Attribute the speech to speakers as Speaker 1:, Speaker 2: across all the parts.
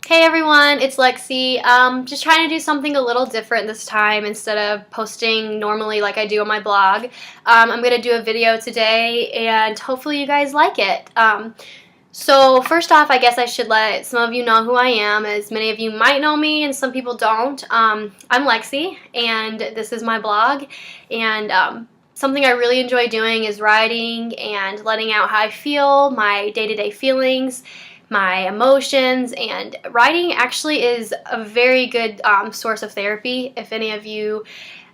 Speaker 1: Hey everyone, it's Lexi. Just trying to do something a little different this time instead of posting normally like I do on my blog. I'm going to do a video today and hopefully you guys like it. So first off, I guess I should let some of you know who I am, as many of you might know me and some people don't. I'm Lexi and this is my blog, and something I really enjoy doing is writing and letting out how I feel, my day-to-day feelings, my emotions, and writing actually is a very good source of therapy. If any of you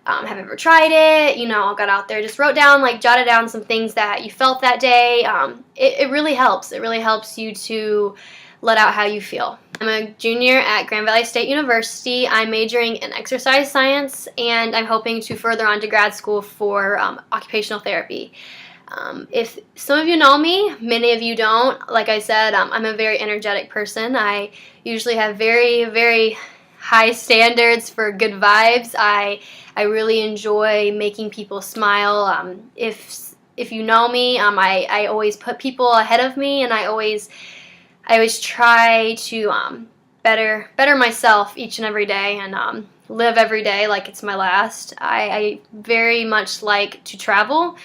Speaker 1: have ever tried it, got out there, just wrote down, jotted down some things that you felt that day, it really helps. It really helps you to let out how you feel. I'm a junior at Grand Valley State University. I'm majoring in exercise science, and I'm hoping to further on to grad school for occupational therapy. If some of you know me, many of you don't. Like I said, I'm a very energetic person. I usually have very, very high standards for good vibes. I really enjoy making people smile. If you know me, I always put people ahead of me, and I always try to better myself each and every day, and live every day like it's my last. I very much like to travel.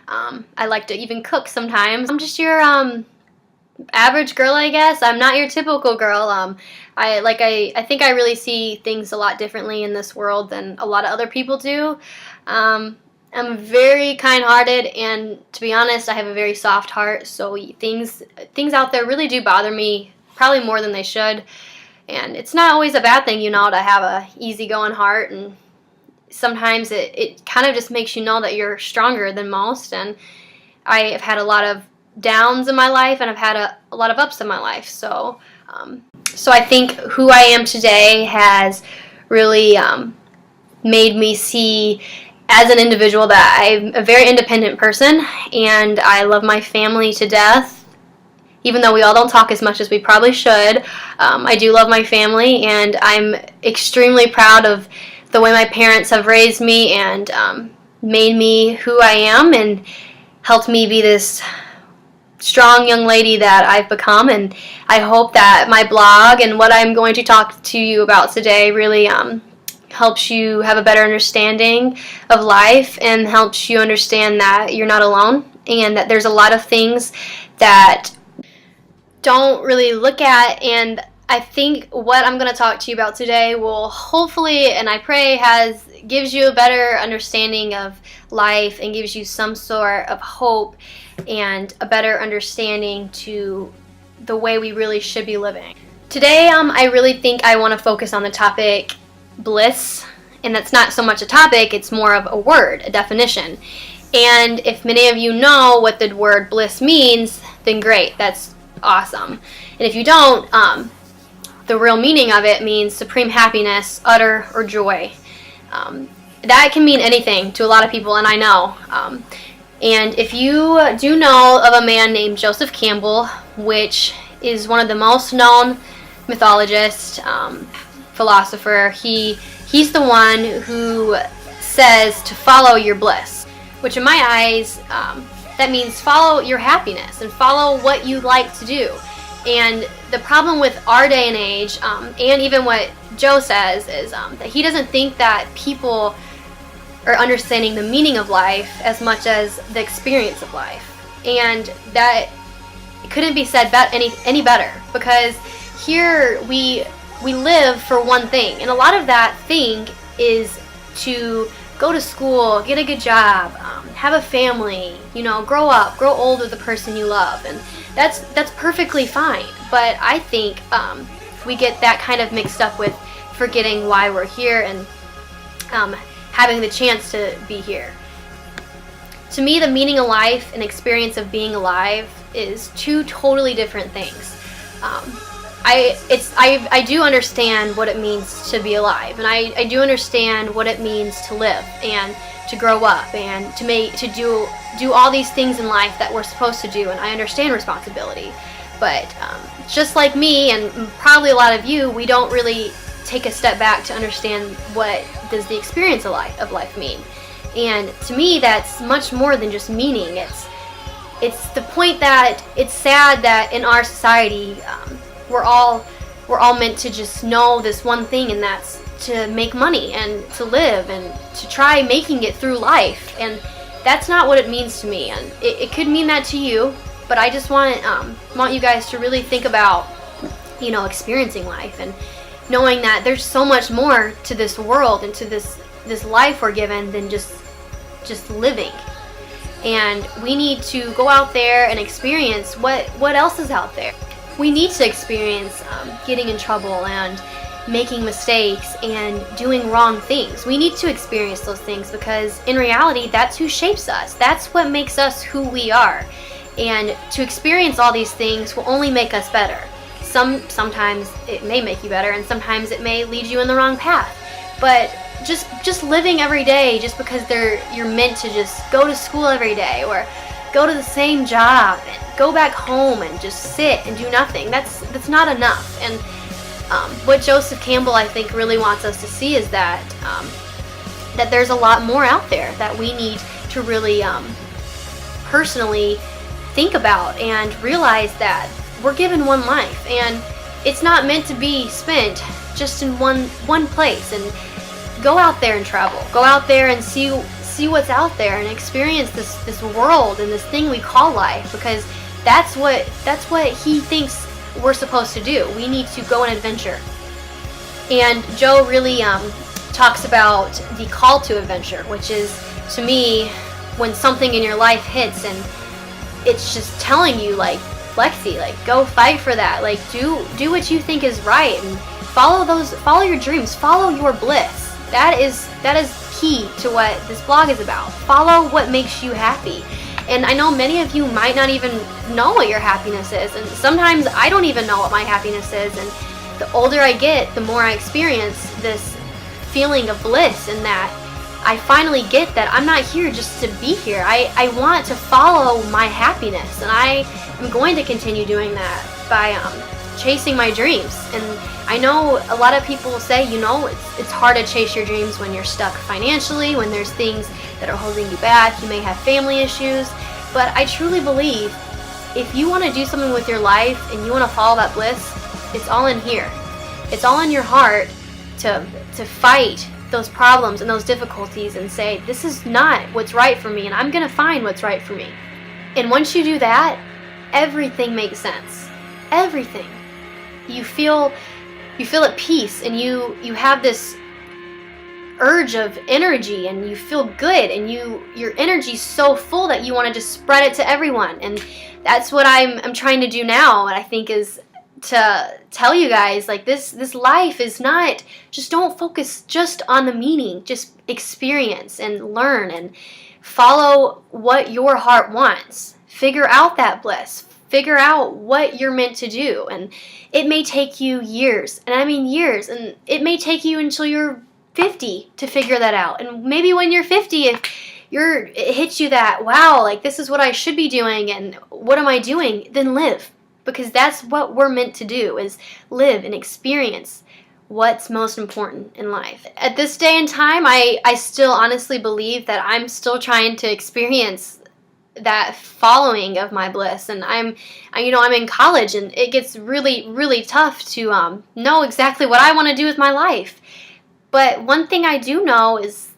Speaker 1: I like to even cook sometimes. I'm just your average girl, I guess. I'm not your typical girl. I think I really see things a lot differently in this world than a lot of other people do. I'm very kind-hearted, and to be honest, I have a very soft heart, so things out there really do bother me, probably more than they should. And it's not always a bad thing, to have a easygoing heart, and sometimes it kind of just makes you know that you're stronger than most. And I have had a lot of downs in my life, and I've had a lot of ups in my life. So I think who I am today has really made me see as an individual that I'm a very independent person, and I love my family to death. Even though we all don't talk as much as we probably should, I do love my family, and I'm extremely proud of the way my parents have raised me and made me who I am and helped me be this strong young lady that I've become. And I hope that my blog and what I'm going to talk to you about today really helps you have a better understanding of life, and helps you understand that you're not alone, and that there's a lot of things that don't really look at. And I think what I'm going to talk to you about today will hopefully, and I pray, gives you a better understanding of life and gives you some sort of hope and a better understanding to the way we really should be living. Today, I really think I want to focus on the topic bliss, and that's not so much a topic, it's more of a word, a definition. And if many of you know what the word bliss means, then great, that's awesome. And if you don't, the real meaning of it means supreme happiness, utter, or joy. That can mean anything to a lot of people, and I know. And if you do know of a man named Joseph Campbell, which is one of the most known mythologists, philosopher, he's the one who says to follow your bliss, which in my eyes, that means follow your happiness and follow what you like to do. And the problem with our day and age, and even what Joe says, is that he doesn't think that people are understanding the meaning of life as much as the experience of life. And that couldn't be said any better, because here we live for one thing, and a lot of that thing is to go to school, get a good job, have a family, grow up, grow old with the person you love, and that's perfectly fine. But I think we get that kind of mixed up with forgetting why we're here and having the chance to be here. To me, the meaning of life and experience of being alive is two totally different things. I do understand what it means to be alive, and I do understand what it means to live and to grow up and to do all these things in life that we're supposed to do, and I understand responsibility. But just like me, and probably a lot of you, we don't really take a step back to understand what does the experience of life mean. And to me, that's much more than just meaning. It's the point that it's sad that in our society, we're all we're all meant to just know this one thing, and that's to make money and to live and to try making it through life. And that's not what it means to me, and it could mean that to you, but I just want you guys to really think about, you know, experiencing life and knowing that there's so much more to this world and to this life we're given than just living. And we need to go out there and experience what else is out there. We need to experience getting in trouble and making mistakes and doing wrong things. We need to experience those things, because in reality, that's who shapes us. That's what makes us who we are. And to experience all these things will only make us better. Sometimes it may make you better, and sometimes it may lead you in the wrong path. But just living every day just because you're meant to just go to school every day or go to the same job and go back home and just sit and do nothing, that's not enough. And what Joseph Campbell, I think, really wants us to see is that there's a lot more out there that we need to really personally think about and realize that we're given one life, and it's not meant to be spent just in one place. And go out there and travel. Go out there and see what's out there and experience this world and this thing we call life, because that's what he thinks we're supposed to do. We need to go on adventure. And Joe really talks about the call to adventure, which is, to me, when something in your life hits and it's just telling you, like, Lexi, like, go fight for that, like, do what you think is right, and follow your dreams, follow your bliss. That is key to what this blog is about. Follow what makes you happy. And I know many of you might not even know what your happiness is, and sometimes I don't even know what my happiness is. And the older I get, the more I experience this feeling of bliss, and that I finally get that I'm not here just to be here. I want to follow my happiness, and I am going to continue doing that by chasing my dreams. And I know a lot of people will say, you know, it's hard to chase your dreams when you're stuck financially, when there's things that are holding you back, you may have family issues, but I truly believe if you want to do something with your life and you want to follow that bliss, it's all in here. It's all in your heart to fight those problems and those difficulties and say, this is not what's right for me, and I'm going to find what's right for me. And once you do that, everything makes sense. Everything. You feel at peace, and you have this urge of energy, and you feel good, and your energy's so full that you want to just spread it to everyone. And that's what I'm trying to do now, and I think is to tell you guys, like, this life is not, just don't focus just on the meaning, just experience and learn and follow what your heart wants. Figure out that bliss. Figure out what you're meant to do. And it may take you years, and I mean years, and it may take you until you're 50 to figure that out. And maybe when you're 50, if it hits you that, wow, like, this is what I should be doing, and what am I doing? Then live. Because that's what we're meant to do, is live and experience what's most important in life. At this day and time, I still honestly believe that I'm still trying to experience that following of my bliss. And I'm in college, and it gets really, really tough to know exactly what I want to do with my life. But one thing I do know is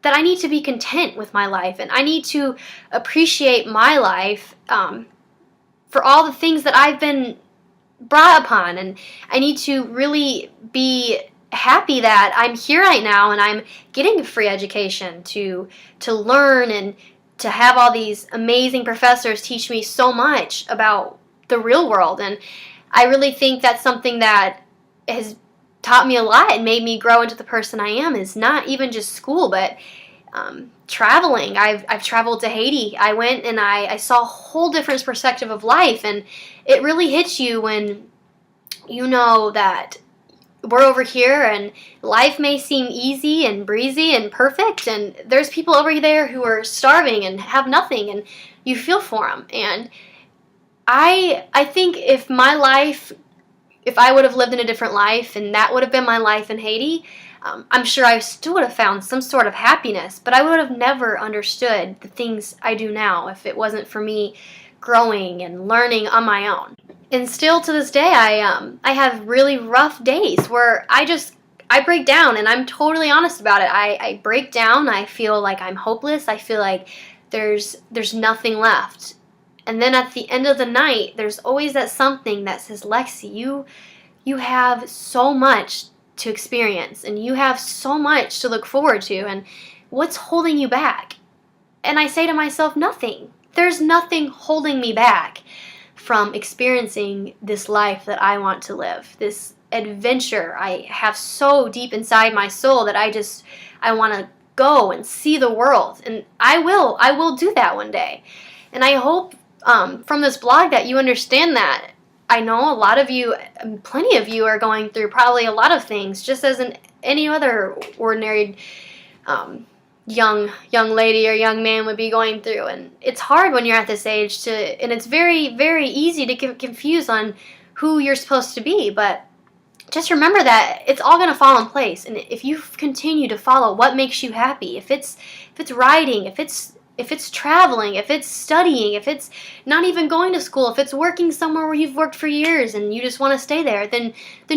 Speaker 1: that I need to be content with my life, and I need to appreciate my life for all the things that I've been brought upon. And I need to really be happy that I'm here right now and I'm getting a free education to learn and to have all these amazing professors teach me so much about the real world. And I really think that's something that has taught me a lot and made me grow into the person I am, is not even just school, but traveling. I've traveled to Haiti. I went and I saw a whole different perspective of life, and it really hits you when you know that we're over here and life may seem easy and breezy and perfect, and there's people over there who are starving and have nothing, and you feel for them. And I think if I would have lived in a different life and that would have been my life in Haiti, I'm sure I still would have found some sort of happiness, but I would have never understood the things I do now if it wasn't for me growing and learning on my own. And still to this day, I have really rough days where I break down, and I'm totally honest about it. I break down. I feel like I'm hopeless. I feel like there's nothing left. And then at the end of the night, there's always that something that says, Lexi, you have so much to experience, and you have so much to look forward to, and what's holding you back? And I say to myself, nothing. There's nothing holding me back from experiencing this life that I want to live, this adventure I have so deep inside my soul that I want to go and see the world, and I will do that one day. And I hope from this blog that you understand that. I know a lot of you, plenty of you, are going through probably a lot of things, just as in any other ordinary young lady or young man would be going through. And it's hard when you're at this age and it's very, very easy to get confused on who you're supposed to be. But just remember that it's all going to fall in place. And if you continue to follow what makes you happy, if it's writing, if it's traveling, if it's studying, if it's not even going to school, if it's working somewhere where you've worked for years and you just want to stay there, then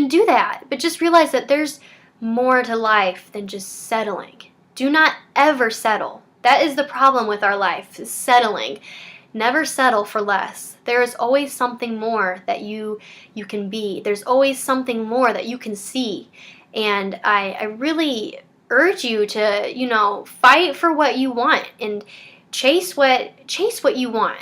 Speaker 1: do that. But just realize that there's more to life than just settling. Do not ever settle. That is the problem with our life, is settling. Never settle for less. There is always something more that you can be. There's always something more that you can see. And I really urge you to, fight for what you want and chase what you want.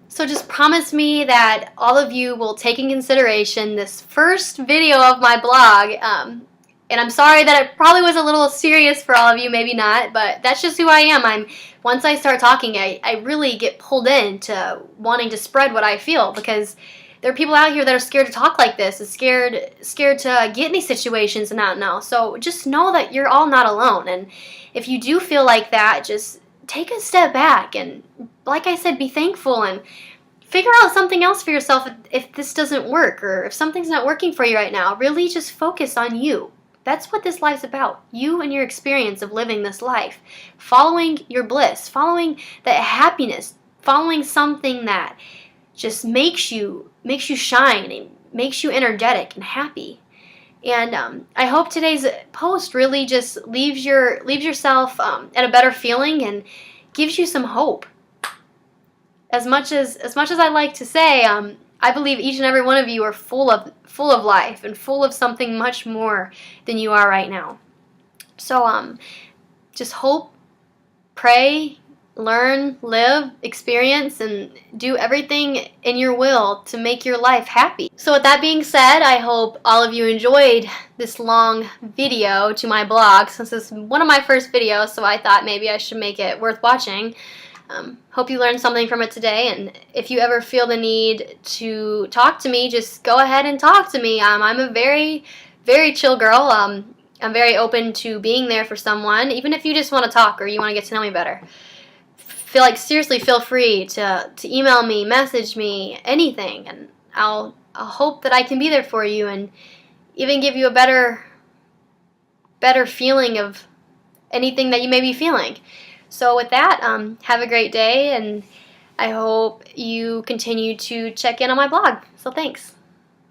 Speaker 1: So just promise me that all of you will take in consideration this first video of my blog. And I'm sorry that it probably was a little serious for all of you, maybe not, but that's just who I am. Once I start talking, I really get pulled into wanting to spread what I feel, because there are people out here that are scared to talk like this, and scared to get in these situations and not know. So just know that you're all not alone. And if you do feel like that, just take a step back and, like I said, be thankful and figure out something else for yourself if this doesn't work, or if something's not working for you right now. Really just focus on you. That's what this life's about. You and your experience of living this life. Following your bliss, following that happiness, following something that just makes you shine and makes you energetic and happy. And I hope today's post really just leaves yourself at a better feeling and gives you some hope. As much as I like to say, I believe each and every one of you are full of life and full of something much more than you are right now. So just hope, pray, learn, live, experience, and do everything in your will to make your life happy. So with that being said, I hope all of you enjoyed this long video to my blog, since this is one of my first videos, so I thought maybe I should make it worth watching. Hope you learned something from it today, and if you ever feel the need to talk to me, just go ahead and talk to me. I'm a very, very chill girl. I'm very open to being there for someone, even if you just want to talk or you want to get to know me better. Seriously, feel free to email me, message me, anything, and I'll hope that I can be there for you and even give you a better feeling of anything that you may be feeling. So with that, have a great day, and I hope you continue to check in on my blog. So thanks.